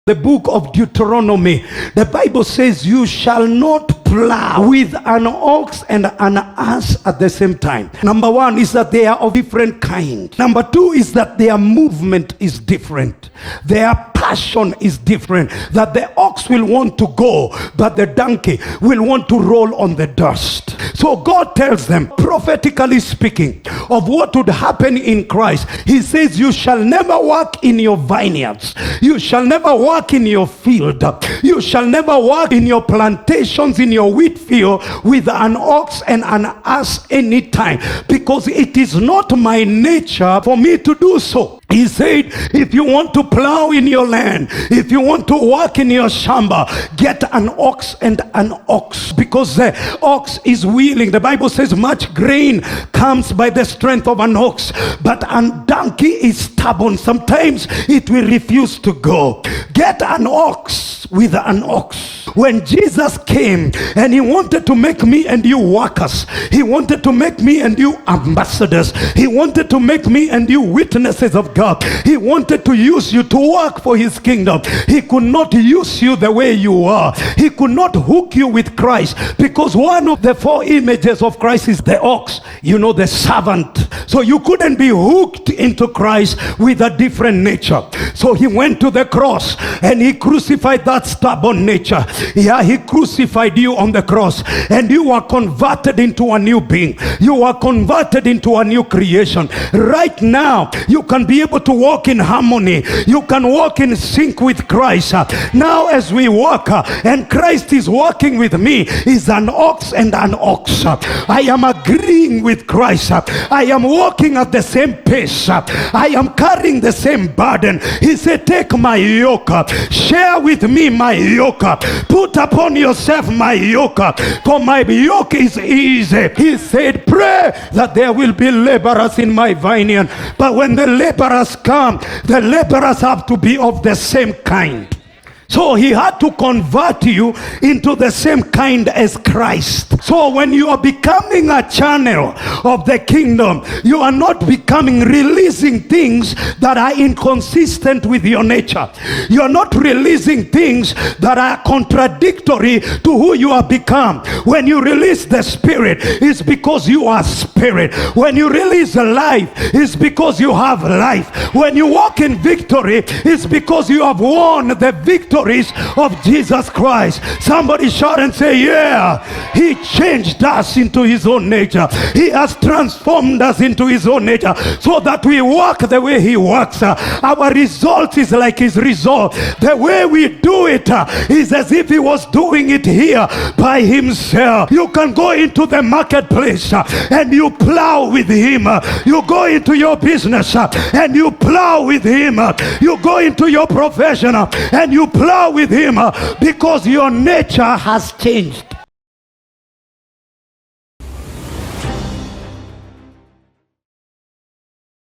The book of Deuteronomy, the Bible says you shall not plow with an ox and an ass at the same time. Number one is that they are of different kind. Number two is that their movement is different. Their passion is different. That the ox will want to go, but the donkey will want to roll on the dust. So God tells them, prophetically speaking, of what would happen in Christ. He says, you shall never work in your vineyards. You shall never work in your field. You shall never work in your plantations, in your wheat field, with an ox and an ass anytime, because it is not my nature for me to do so. He said, if you want to plow in your land, if you want to work in your shamba, get an ox and an ox, because the ox is willing. The Bible says much grain comes by the strength of an ox, but a donkey is stubborn. Sometimes it will refuse to go. Get an ox with an ox. When Jesus came and he wanted to make me and you workers, he wanted to make me and you ambassadors, he wanted to make me and you witnesses of God. He wanted to use you to work for his kingdom. He could not use you the way you are. He could not hook you with Christ, because one of the four images of Christ is the ox, the servant. So you couldn't be hooked into Christ with a different nature. So he went to the cross and he crucified that stubborn nature. Yeah, he crucified you on the cross, and you are converted into a new being. You are converted into a new creation. Right now, you can be able to walk in harmony. You can walk in sync with Christ. Now as we walk, and Christ is walking with me, is an ox and an ox. I am agreeing with Christ. I am walking at the same pace. I am carrying the same burden. He said, take my yoke. Share with me my yoke. Put upon yourself my yoke, for my yoke is easy. He said, pray that there will be laborers in my vineyard. But when the laborers come, the laborers have to be of the same kind. So he had to convert you into the same kind as Christ. So when you are becoming a channel of the kingdom, you are not releasing things that are inconsistent with your nature. You are not releasing things that are contradictory to who you have become. When you release the spirit, it's because you are spirit. When you release life, it's because you have life. When you walk in victory, it's because you have won the victory of Jesus Christ. Somebody shout and say, yeah, he changed us into his own nature. He has transformed us into his own nature, so that we walk the way he walks. Our result is like his result. The way we do it is as if he was doing it here by himself. You can go into the marketplace and you plow with him. You go into your business and you plow with him. You go into your profession and you plow with him, because your nature has changed.